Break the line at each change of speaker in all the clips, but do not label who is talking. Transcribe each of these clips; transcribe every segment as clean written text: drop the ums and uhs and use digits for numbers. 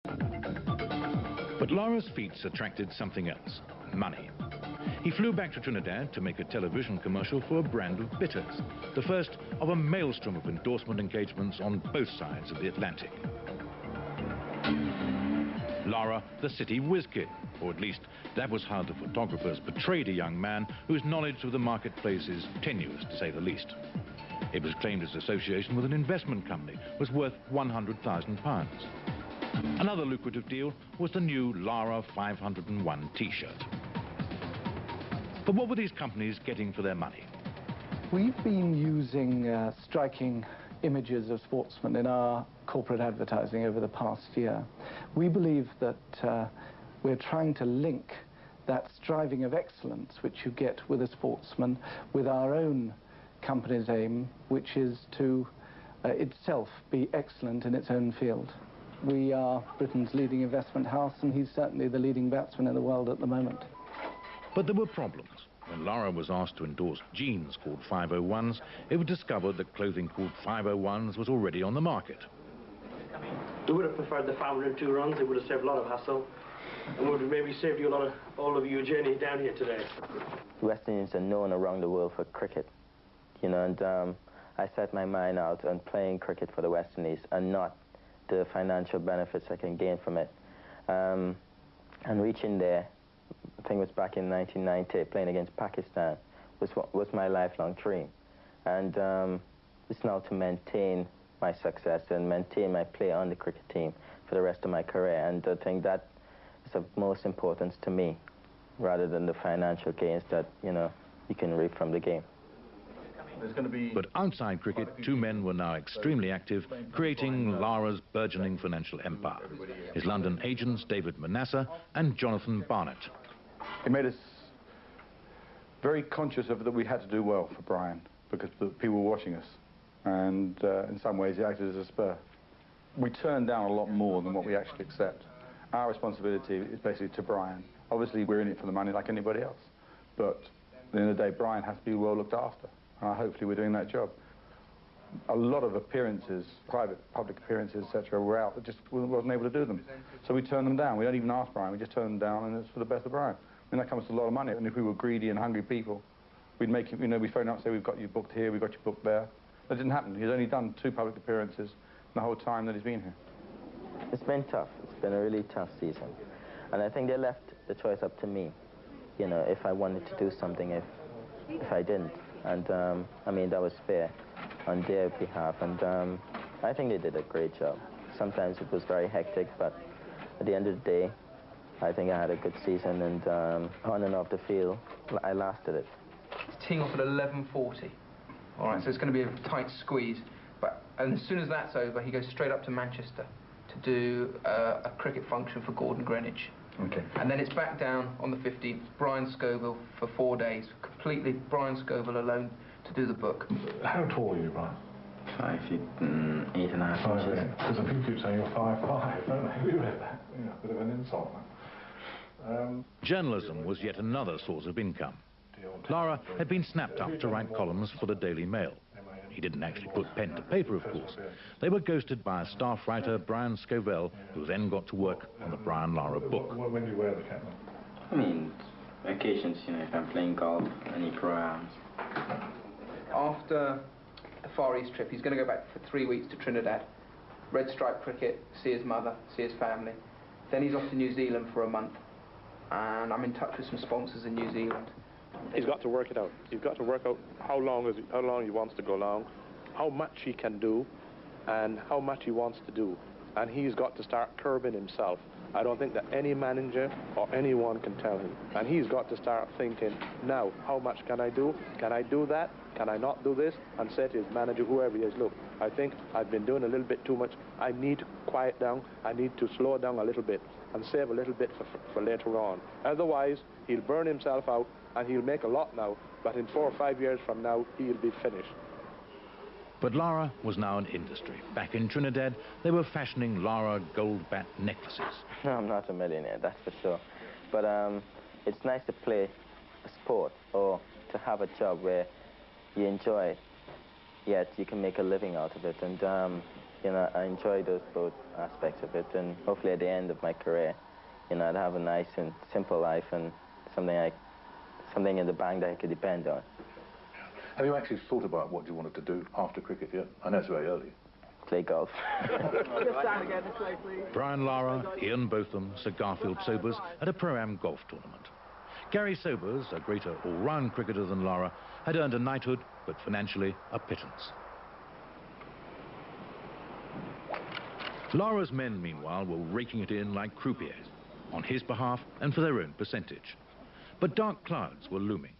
But Lara's feats attracted something else: money. He flew back to Trinidad to make a television commercial for a brand of bitters, the first of a maelstrom of endorsement engagements on both sides of the Atlantic. Lara, the city whiz kid, or at least that was how the photographers portrayed a young man whose knowledge of the marketplace is tenuous, to say the least. It was claimed his association with an investment company was worth £100,000. Another lucrative deal was the new Lara 501 T-shirt. But what were these companies getting for their money?
We've been using striking images of sportsmen in our corporate advertising over the past year. We believe that we're trying to link that striving of excellence which you get with a sportsman with our own company's aim, which is to itself be excellent in its own field. We are Britain's leading investment house, and he's certainly the leading batsman in the world at the moment.
But there were problems. When Lara was asked to endorse jeans called 501s, it was discovered that clothing called 501s was already on the market.
We would have preferred the 502 runs. It would have saved a lot of hassle, and would have maybe saved you all of you a journey down here today.
West Indians are known around the world for cricket, you know, and I set my mind out on playing cricket for the West Indies and not the financial benefits I can gain from it. And reaching there, I think it was back in 1990, playing against Pakistan, was my lifelong dream. And it's now to maintain my success and maintain my play on the cricket team for the rest of my career. And I think that is of most importance to me, rather than the financial gains that, you know, you can reap from the game.
But outside cricket, two men were now extremely active, creating Lara's burgeoning financial empire. His London agents, David Manasseh and Jonathan Barnett.
It made us very conscious of that we had to do well for Brian, because the people were watching us. And in some ways, it acted as a spur. We turn down a lot more than what we actually accept. Our responsibility is basically to Brian. Obviously, we're in it for the money like anybody else. But at the end of the day, Brian has to be well looked after. And hopefully we're doing that job. A lot of appearances, private, public appearances, etc., were out that just wasn't able to do them. So we turned them down. We don't even ask Brian. We just turn them down, and it's for the best of Brian. I mean, that comes to a lot of money. And if we were greedy and hungry people, we'd make it, you know, we'd phone up and say, we've got you booked here, we've got you booked there. That didn't happen. He's only done 2 public appearances the whole time that he's been here.
It's been tough. It's been a really tough season. And I think they left the choice up to me, you know, if I wanted to do something, if I didn't. And, I mean, that was fair on their behalf. And I think they did a great job. Sometimes it was very hectic, but at the end of the day, I think I had a good season, and on and off the field, I lasted it.
He's teeing off at 11:40. All right, so it's going to be a tight squeeze. And as soon as that's over, he goes straight up to Manchester to do a cricket function for Gordon Greenwich.
Okay.
And then it's back down on the 15th, Brian Scoville for 4 days, completely Brian Scoville alone to do the book.
How tall are you, Brian?
5 feet, 8.5 inches.
Because I think you're saying you're 5'5", don't they? We read that. Yeah, a bit of an insult.
Journalism was yet another source of income. Lara had been snapped up to write columns for the Daily Mail. He didn't actually put pen to paper, of course. They were ghosted by a staff writer, Brian Scoville, who then got to work on the Brian Lara book.
When do you wear the cap?
I mean, occasions, you know, if I'm playing golf, any programs.
After the Far East trip, he's going to go back for 3 weeks to Trinidad, red stripe cricket, see his mother, see his family. Then he's off to New Zealand for a month, and I'm in touch with some sponsors in New Zealand.
He's got to work it out. He's got to work out how long he wants to go long, how much he can do, and how much he wants to do. And he's got to start curbing himself. I don't think that any manager or anyone can tell him. And he's got to start thinking, now, how much can I do? Can I do that? Can I not do this? And say to his manager, whoever he is, look, I think I've been doing a little bit too much. I need to quiet down. I need to slow down a little bit and save a little bit for later on. Otherwise, he'll burn himself out, and he'll make a lot now, but in 4 or 5 years from now, he'll be finished.
But Lara was now an industry. Back in Trinidad, they were fashioning Lara gold bat necklaces.
No, I'm not a millionaire, that's for sure. But it's nice to play a sport or to have a job where you enjoy it, yet you can make a living out of it. And You know, I enjoy those both aspects of it, and hopefully at the end of my career, you know, I'd have a nice and simple life and something in the bank that I could depend on.
Have you actually thought about what you wanted to do after cricket yet? I know it's very early.
Play golf.
Just down again this way, please.
Brian Lara, Ian Botham, Sir Garfield Sobers at a Pro-Am golf tournament. Gary Sobers, a greater all-round cricketer than Lara, had earned a knighthood, but financially a pittance. Lara's men, meanwhile, were raking it in like croupiers, on his behalf and for their own percentage. But dark clouds were looming.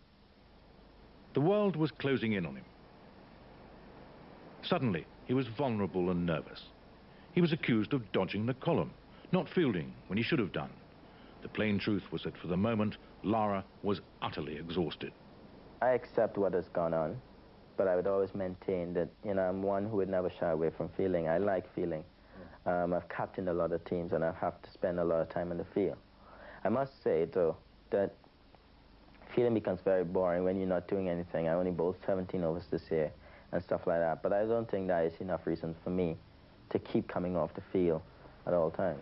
The world was closing in on him. Suddenly, he was vulnerable and nervous. He was accused of dodging the column, not fielding when he should have done. The plain truth was that for the moment, Lara was utterly exhausted.
I accept what has gone on, but I would always maintain that, you know, I'm one who would never shy away from feeling. I like feeling. I've captained a lot of teams, and I've had to spend a lot of time in the field. I must say, though, that feeling becomes very boring when you're not doing anything. I only bowled 17 overs this year and stuff like that, but I don't think that is enough reason for me to keep coming off the field at all times.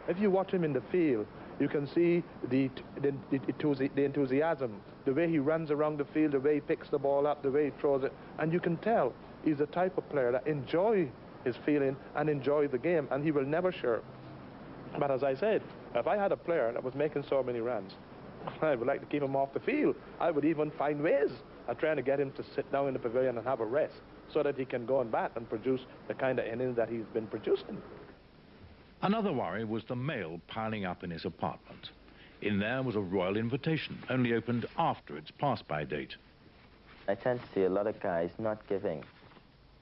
If you watch him in the field, you can see the enthusiasm, the way he runs around the field, the way he picks the ball up, the way he throws it, and you can tell he's the type of player that enjoys his feeling and enjoy the game, and he will never shirk. But as I said, if I had a player that was making so many runs, I would like to keep him off the field. I would even find ways of trying to get him to sit down in the pavilion and have a rest so that he can go and bat and produce the kind of innings that he's been producing.
Another worry was the mail piling up in his apartment. In there was a royal invitation, only opened after its pass-by date.
I tend to see a lot of guys not giving,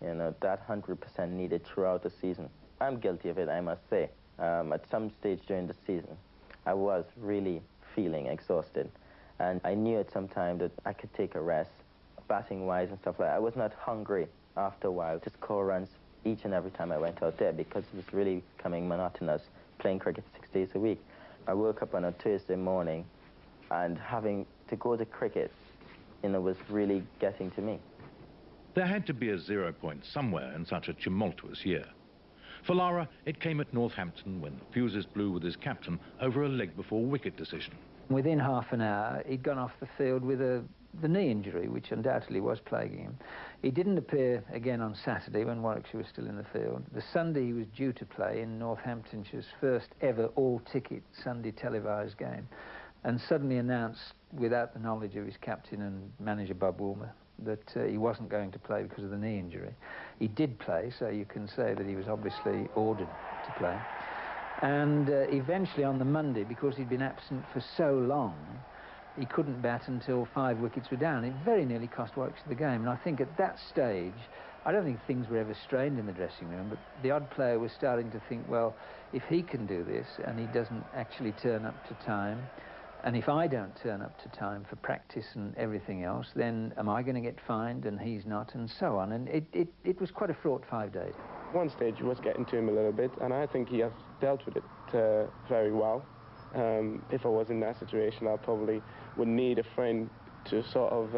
you know, that 100% needed throughout the season. I'm guilty of it, I must say. At some stage during the season, I was really feeling exhausted, and I knew at some time that I could take a rest, batting-wise and stuff like that. I was not hungry after a while, just score runs each and every time I went out there, because it was really becoming monotonous, playing cricket 6 days a week. I woke up on a Thursday morning, and having to go to cricket, you know, was really getting to me.
There had to be a 0 point somewhere in such a tumultuous year. For Lara, it came at Northampton when the fuses blew with his captain over a leg-before-wicket decision.
Within half an hour, he'd gone off the field with the knee injury, which undoubtedly was plaguing him. He didn't appear again on Saturday when Warwickshire was still in the field. The Sunday he was due to play in Northamptonshire's first ever all-ticket Sunday televised game, and suddenly announced, without the knowledge of his captain and manager Bob Woolmer, that he wasn't going to play because of the knee injury. He did play, so you can say that he was obviously ordered to play. And eventually on the Monday, because he'd been absent for so long, he couldn't bat until 5 wickets were down. It very nearly cost Warwickshire the game. And I think at that stage, I don't think things were ever strained in the dressing room, but the odd player was starting to think, well, if he can do this and he doesn't actually turn up to time, and if I don't turn up to time for practice and everything else, then am I going to get fined and he's not, and so on. And it was quite a fraught 5 days.
One stage was getting to him a little bit, and I think he has dealt with it very well. If I was in that situation, I probably would need a friend to sort of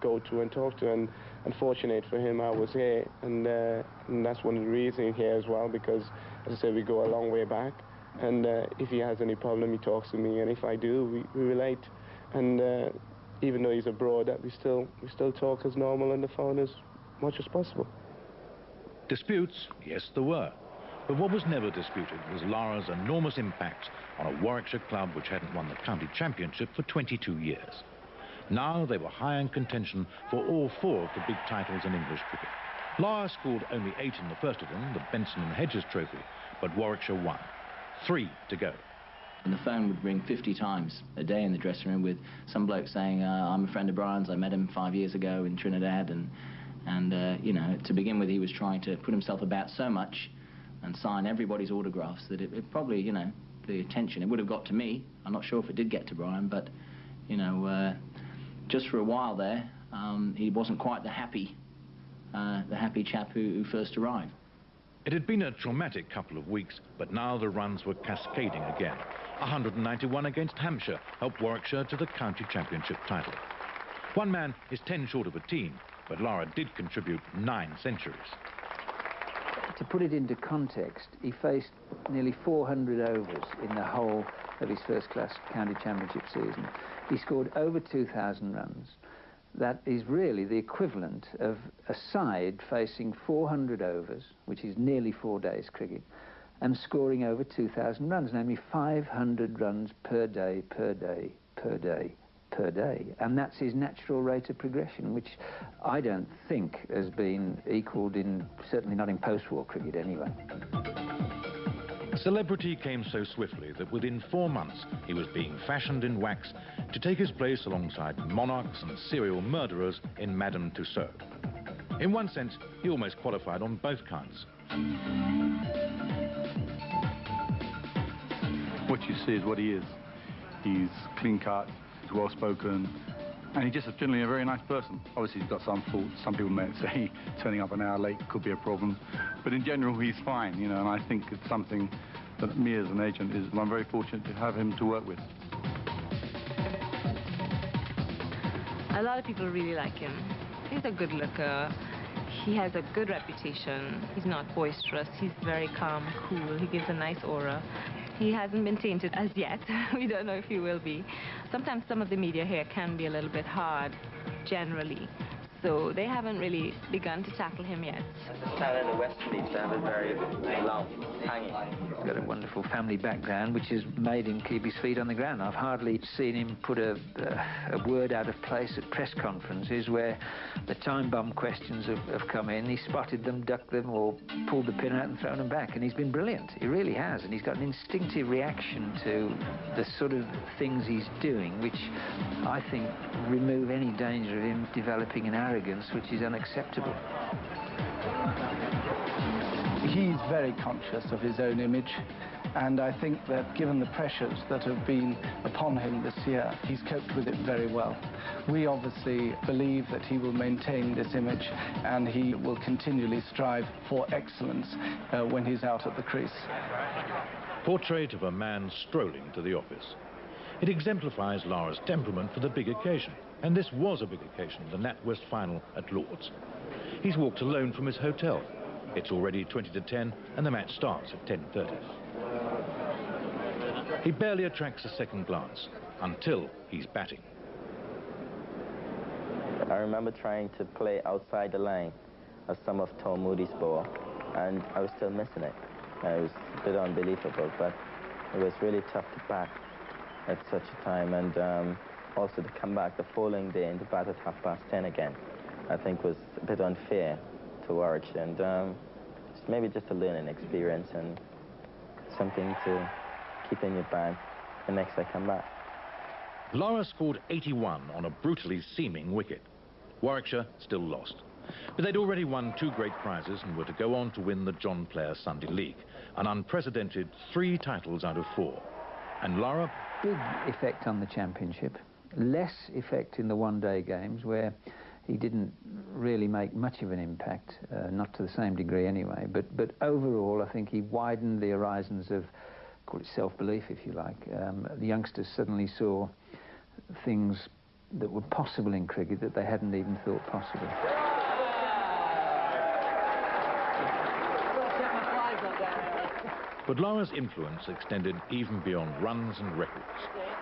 go to and talk to, and unfortunate for him, I was here, and that's one of the reasons here as well, because, as I said, we go a long way back. And if he has any problem, he talks to me, and if I do, we relate. And even though he's abroad, we still talk as normal on the phone as much as possible.
Disputes, yes, there were. But what was never disputed was Lara's enormous impact on a Warwickshire club which hadn't won the county championship for 22 years. Now they were high in contention for all 4 of the big titles in English cricket. Lara scored only 8 in the first of them, the Benson and Hedges Trophy, but Warwickshire won. 3 to go.
And the phone would ring 50 times a day in the dressing room with some bloke saying, I'm a friend of Brian's, I met him 5 years ago in Trinidad, and you know, to begin with, he was trying to put himself about so much and sign everybody's autographs that it probably, you know, the attention, it would have got to me. I'm not sure if it did get to Brian, but, you know, just for a while there, he wasn't quite the happy chap who first arrived.
It had been a traumatic couple of weeks, but now the runs were cascading again. 191 against Hampshire helped Warwickshire to the county championship title. One man is 10 short of a team, but Lara did contribute 9 centuries.
to put it into context, he faced nearly 400 overs in the whole of his first-class county championship season. He scored over 2,000 runs. That is really the equivalent of a side facing 400 overs, which is nearly 4 days cricket, and scoring over 2,000 runs, namely 500 runs per day, per day, per day, per day. And that's his natural rate of progression, which I don't think has been equalled in, certainly not in post-war cricket anyway.
Celebrity came so swiftly that within 4 months he was being fashioned in wax to take his place alongside monarchs and serial murderers in Madame Tussauds. In one sense, he almost qualified on both counts.
What you see is what he is. He's clean-cut, he's well-spoken, and he's just generally a very nice person. Obviously, he's got some faults. Some people may say turning up an hour late could be a problem, but in general, he's fine, you know, and I think it's something that me as an agent I'm very fortunate to have him to work with.
A lot of people really like him. He's a good looker. He has a good reputation. He's not boisterous. He's very calm, cool. He gives a nice aura. He hasn't been tainted as yet. We don't know if he will be. Sometimes some of the media here can be a little bit hard, generally. So they haven't really begun to tackle him yet.
The style in the West Indies, they have it very long, hanging.
He's got a wonderful family background, which has made him keep his feet on the ground. I've hardly seen him put a word out of place at press conferences where the time bomb questions have come in. He spotted them, ducked them, or pulled the pin out and thrown them back. And he's been brilliant. He really has. And he's got an instinctive reaction to the sort of things he's doing, which I think remove any danger of him developing an arrogance which is unacceptable.
He's very conscious of his own image, and I think that given the pressures that have been upon him this year, he's coped with it very well. We obviously believe that he will maintain this image and he will continually strive for excellence when he's out at the crease.
Portrait of a man strolling to the office. It exemplifies Lara's temperament for the big occasion, and this was a big occasion, the NatWest final at Lord's. He's walked alone from his hotel. It's already 20 to 10, and the match starts at 10:30. He barely attracts a second glance, until he's batting.
I remember trying to play outside the line of some of Tom Moody's ball, and I was still missing it. It was a bit unbelievable, but it was really tough to bat at such a time, and also to come back the following day and to bat at 10:30 again, I think was a bit unfair to Wooldridge, and maybe just a learning experience and something to keep in your bag the next I come back.
Lara scored 81 on a brutally seaming wicket. Warwickshire still lost, but they'd already won 2 great prizes and were to go on to win the John Player Sunday League, an unprecedented 3 titles out of 4. And Lara...
Big effect on the championship, less effect in the one-day games where he didn't really make much of an impact, not to the same degree anyway, but overall I think he widened the horizons of, call it self-belief if you like. The youngsters suddenly saw things that were possible in cricket that they hadn't even thought possible.
But Lara's influence extended even beyond runs and records.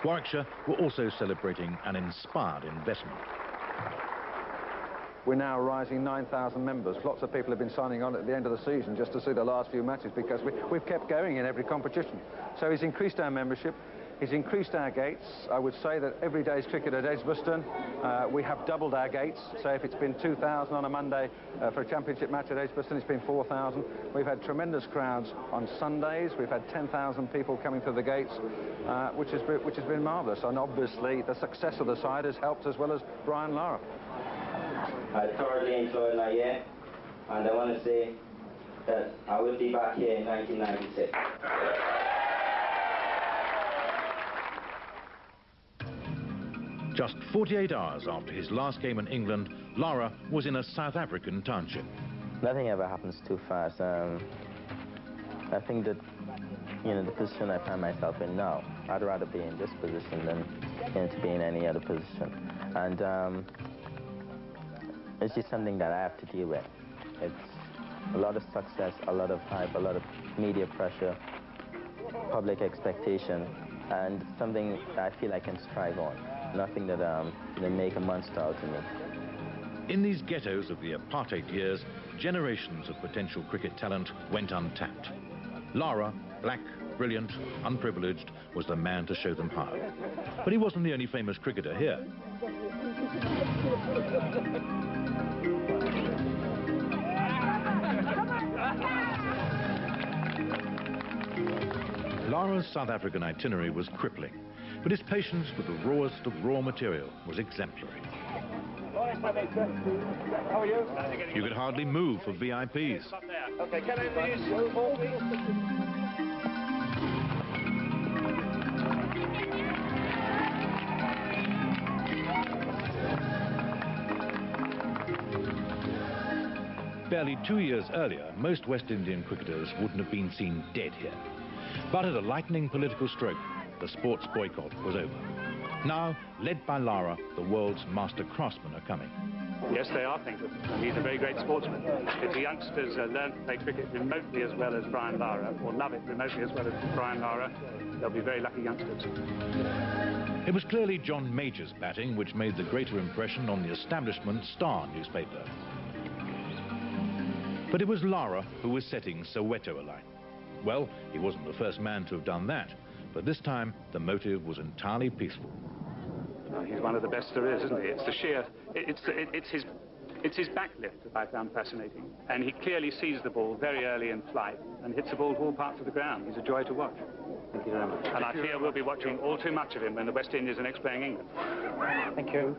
Warwickshire were also celebrating an inspired investment.
We're now rising 9,000 members. Lots of people have been signing on at the end of the season just to see the last few matches because we've kept going in every competition. So he's increased our membership, he's increased our gates. I would say that every day's cricket at Edgbaston, we have doubled our gates. So if it's been 2,000 on a Monday for a championship match at Edgbaston, it's been 4,000. We've had tremendous crowds on Sundays. We've had 10,000 people coming through the gates, which has been marvellous. And obviously the success of the side has helped as well as Brian Lara.
I thoroughly enjoyed my year, and I want to say that I will be back here in 1996.
Just 48 hours after his last game in England, Lara was in a South African township.
Nothing ever happens too fast. I think that, you know, the position I find myself in now, I'd rather be in this position than to be in any other position. And it's just something that I have to deal with. a lot of success, a lot of hype, a lot of media pressure, public expectation, and something that I feel I can strive on. Nothing that make a monster out of me.
In these ghettos of the apartheid years, generations of potential cricket talent went untapped. Lara, black, brilliant, unprivileged, was the man to show them how. But he wasn't the only famous cricketer here. Lara's South African itinerary was crippling, but his patience with the rawest of raw material was exemplary.
How are you?
You could hardly move for VIPs.
Okay, can I please?
Barely 2 years earlier, most West Indian cricketers wouldn't have been seen dead here. But at a lightning political stroke, the sports boycott was over. Now, led by Lara, the world's master craftsmen are coming.
Yes, they are thinkers, and he's a very great sportsman. If the youngsters learn to play cricket remotely as well as Brian Lara, or love it remotely as well as Brian Lara, they'll be very lucky youngsters.
It was clearly John Major's batting which made the greater impression on the establishment Star newspaper. But it was Lara who was setting Soweto alight. Well, he wasn't the first man to have done that, but this time the motive was entirely peaceful.
He's one of the best there is, isn't he? It's the sheer, it's his backlift that I found fascinating. And he clearly sees the ball very early in flight and hits the ball to all parts of the ground. He's a joy to watch. Thank you very much. And I fear we'll be watching all too much of him when the West Indies are next playing England.
Thank you.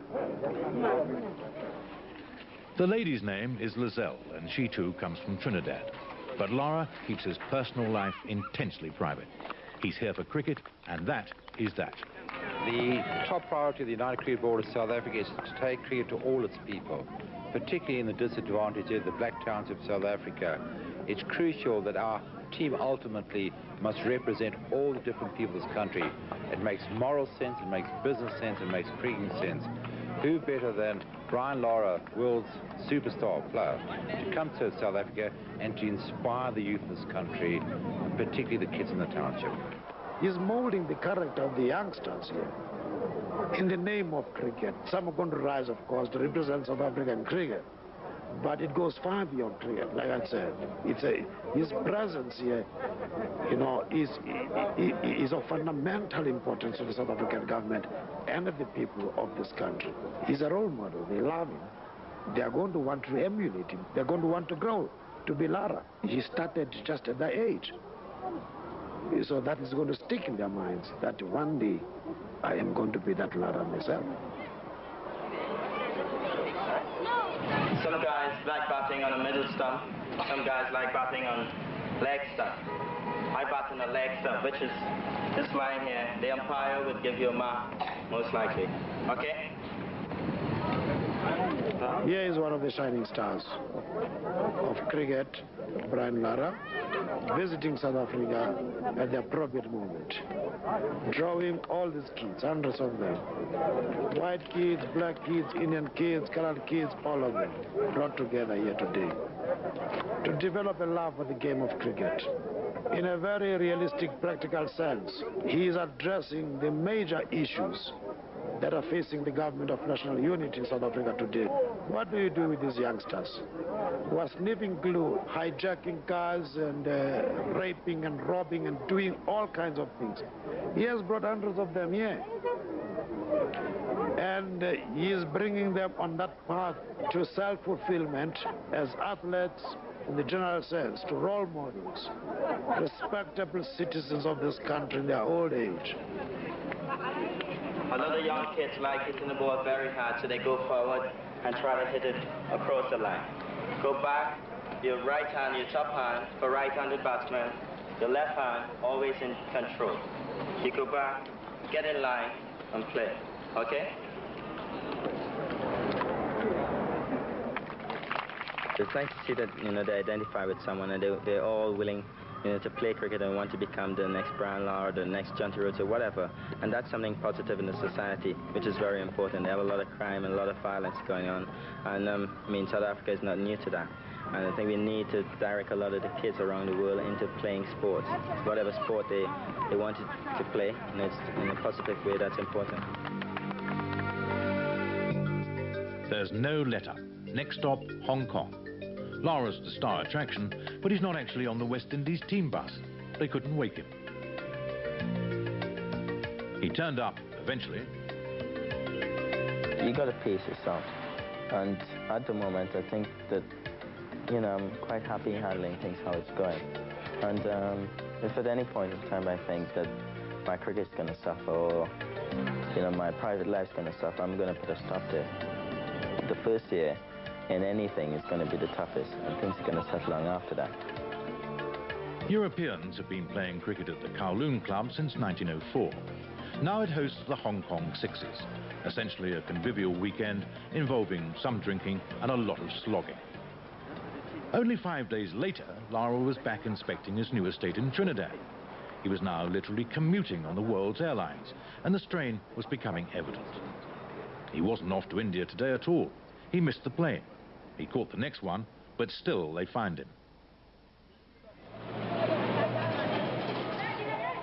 The lady's name is Lizelle, and she too comes from Trinidad. But Lara keeps his personal life intensely private. He's here for cricket, and that is that.
The top priority of the United Cricket Board of South Africa is to take cricket to all its people, particularly in the disadvantaged areas, the black towns of South Africa. It's crucial that our team ultimately must represent all the different people of this country. It makes moral sense, it makes business sense, it makes cricketing sense. Who better than Brian Lara, world's superstar player, to come to South Africa and to inspire the youth of this country, particularly the kids in the township.
He's molding the character of the youngsters here in the name of cricket. Some are going to rise, of course, to represent South African cricket. But it goes far beyond cricket, like I said. His presence here, you know, is of fundamental importance to the South African government and the people of this country. He's a role model. They love him. They are going to want to emulate him. They're going to want to grow to be Lara. He started just at that age. So that is going to stick in their minds that one day I am going to be that Lara myself.
Some guys like batting on a middle stump. Some guys like batting on leg stump. I bat on a leg stump, which is this line here. The umpire would give you a mark, most likely. Okay?
Here is one of the shining stars of cricket, Brian Lara, visiting South Africa at the appropriate moment, drawing all these kids, hundreds of them, white kids, black kids, Indian kids, colored kids, all of them, brought together here today to develop a love for the game of cricket. In a very realistic, practical sense, he is addressing the major issues that are facing the government of national unity in South Africa today. What do you do with these youngsters who are sniffing glue, hijacking cars and raping and robbing and doing all kinds of things? He has brought hundreds of them here. And he is bringing them on that path to self-fulfillment as athletes in the general sense, to role models, respectable citizens of this country in their old age.
A lot of young kids like hitting the ball very hard, so they go forward and try to hit it across the line. Go back, your right hand, your top hand for right-handed batsmen, your left hand always in control. You go back, get in line, and play. Okay? It's nice to see that, you know, they identify with someone and they're all willing, you know, to play cricket and want to become the next Brian Lara, the next Jonty Rhodes or whatever. And that's something positive in the society, which is very important. They have a lot of crime and a lot of violence going on. And, I mean, South Africa is not new to that. And I think we need to direct a lot of the kids around the world into playing sports, whatever sport they want to play, and it's in a positive way. That's important.
There's no let-up. Next stop, Hong Kong. Lara's the star attraction, but he's not actually on the West Indies team bus. They couldn't wake him. He turned up eventually.
You got to pace yourself, and at the moment I think that, you know, I'm quite happy handling things how it's going. And if at any point in time I think that my cricket's going to suffer, or, you know, my private life's going to suffer, I'm going to put a stop to it. The first year in anything is going to be the toughest, and things are going to settle down after that.
Europeans have been playing cricket at the Kowloon Club since 1904. Now it hosts the Hong Kong Sixes, essentially a convivial weekend involving some drinking and a lot of slogging. Only 5 days later, Lara was back inspecting his new estate in Trinidad. He was now literally commuting on the world's airlines, and the strain was becoming evident. He wasn't off to India today at all. He missed the plane. He caught the next one, but still they fined him.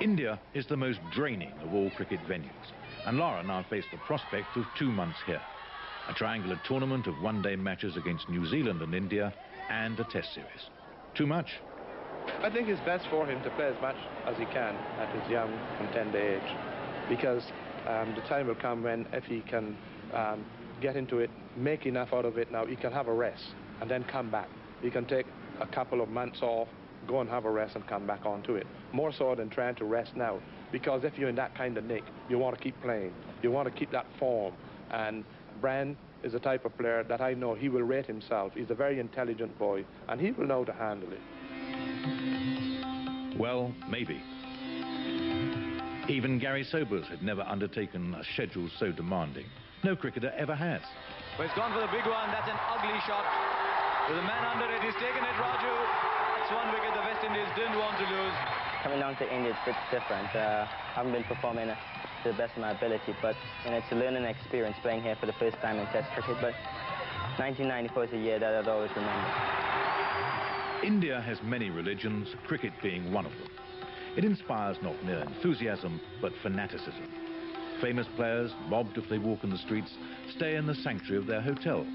India is the most draining of all cricket venues, and Lara now faced the prospect of 2 months here. A triangular tournament of one-day matches against New Zealand and India, and a test series. Too much?
I think it's best for him to play as much as he can at his young and tender age, because the time will come when, if he can get into it, make enough out of it now, he can have a rest and then come back. He can take a couple of months off, go and have a rest and come back onto it. More so than trying to rest now, because if you're in that kind of nick, you want to keep playing. You want to keep that form. And Brian is the type of player that I know he will rate himself. He's a very intelligent boy, and he will know to handle it.
Well, maybe. Even Gary Sobers had never undertaken a schedule so demanding. No cricketer ever has.
Well, he's gone for the big one. That's an ugly shot. With a man under it, he's taken it, Raju. That's one wicket the West Indies didn't want to lose.
Coming down to India, it's a bit different. I haven't been performing to the best of my ability, but, you know, it's a learning experience playing here for the first time in Test cricket. But 1994 is a year that I'd always remember.
India has many religions, cricket being one of them. It inspires not mere enthusiasm, but fanaticism. Famous players, mobbed if they walk in the streets, stay in the sanctuary of their hotels.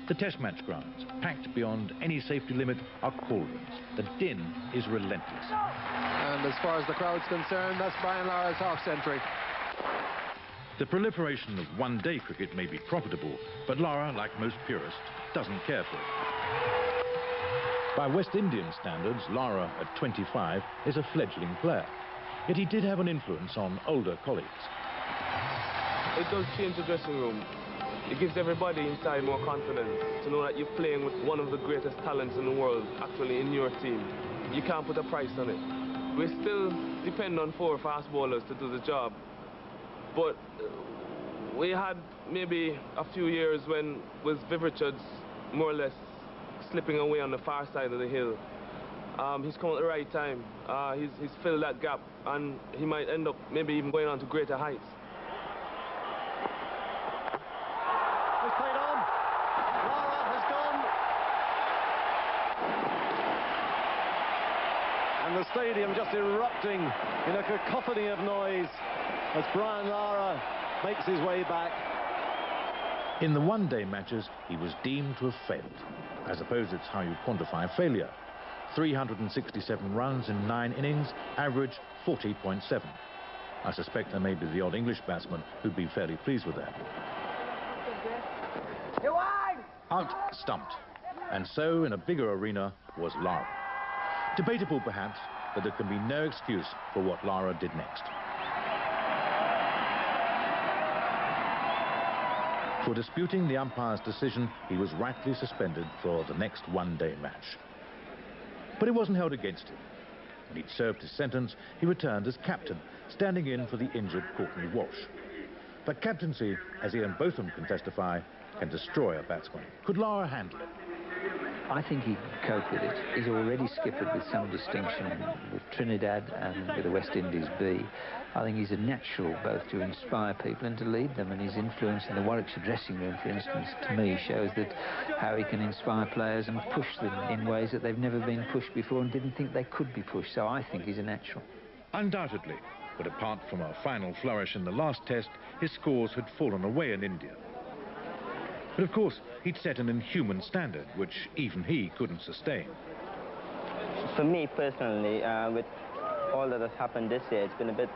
The test match grounds, packed beyond any safety limit, are cauldrons. The din is relentless.
And as far as the crowd's concerned, that's Brian Lara's half century.
The proliferation of one-day cricket may be profitable, but Lara, like most purists, doesn't care for it. By West Indian standards, Lara, at 25, is a fledgling player. Yet he did have an influence on older colleagues.
It does change the dressing room. It gives everybody inside more confidence to know that you're playing with one of the greatest talents in the world, actually in your team. You can't put a price on it. We still depend on 4 fast bowlers to do the job, but we had maybe a few years when with Viv Richards more or less slipping away on the far side of the hill. He's come at the right time. He's filled that gap, and he might end up maybe even going on to greater heights.
It's played on. Lara has gone. And the stadium just erupting in a cacophony of noise as Brian Lara makes his way back.
In the one-day matches, he was deemed to have failed. I suppose it's how you quantify failure. 367 runs in 9 innings, average 40.7. I suspect there may be the odd English batsman who'd be fairly pleased with that. Out-stumped. And so, in a bigger arena, was Lara. Debatable, perhaps, but there can be no excuse for what Lara did next. For disputing the umpire's decision, he was rightly suspended for the next one-day match. But it wasn't held against him. When he'd served his sentence, he returned as captain, standing in for the injured Courtney Walsh. But captaincy, as Ian Botham can testify, can destroy a batsman. Could Lara handle it?
I think he could cope with it. He's already skippered with some distinction with Trinidad and with the West Indies B. I think he's a natural both to inspire people and to lead them, and his influence in the Warwickshire dressing room, for instance, to me shows that how he can inspire players and push them in ways that they've never been pushed before and didn't think they could be pushed. So I think he's a natural.
Undoubtedly, but apart from a final flourish in the last test, his scores had fallen away in India. But of course, he'd set an inhuman standard, which even he couldn't sustain.
For me personally, with all that has happened this year, it's been a bit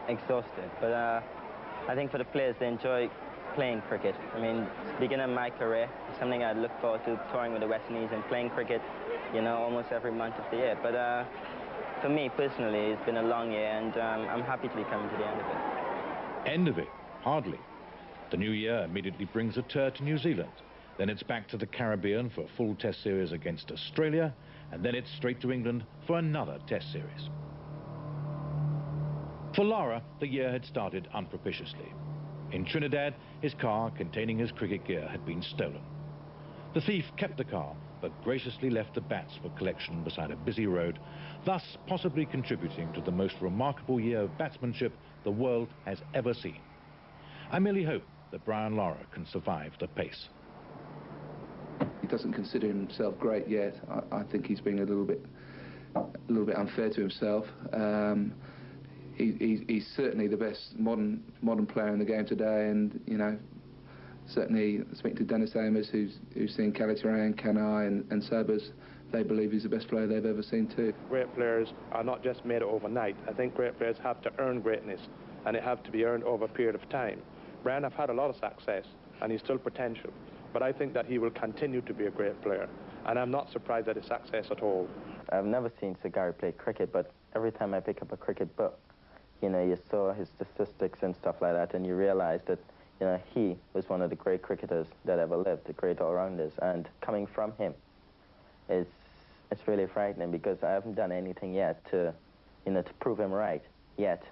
exhausting. But I think for the players, they enjoy playing cricket. I mean, beginning of my career, it's something I'd look forward to, touring with the West Indies and playing cricket, you know, almost every month of the year. But for me personally, it's been a long year, and I'm happy to be coming to the end of it.
End of it? Hardly. The new year immediately brings a tour to New Zealand. Then it's back to the Caribbean for a full test series against Australia, and then it's straight to England for another test series. For Lara, the year had started unpropitiously. In Trinidad, his car containing his cricket gear had been stolen. The thief kept the car, but graciously left the bats for collection beside a busy road, thus possibly contributing to the most remarkable year of batsmanship the world has ever seen. I merely hope that Brian Lara can survive the pace.
He doesn't consider himself great yet. I think he's being a little bit unfair to himself. He's certainly the best modern player in the game today, and you know, certainly speaking to Dennis Amos, who's seen Kalituran, Kanai, and Sabers, they believe he's the best player they've ever seen too.
Great players are not just made overnight. I think great players have to earn greatness, and it have to be earned over a period of time. Brian have had a lot of success, and he's still potential, but I think that he will continue to be a great player, and I'm not surprised at his success at all.
I've never seen Sir Gary play cricket, but every time I pick up a cricket book, you know, you saw his statistics and stuff like that, and you realize that, you know, he was one of the great cricketers that ever lived, the great all-rounders, and coming from him, it's really frightening, because I haven't done anything yet to, you know, to prove him right, yet.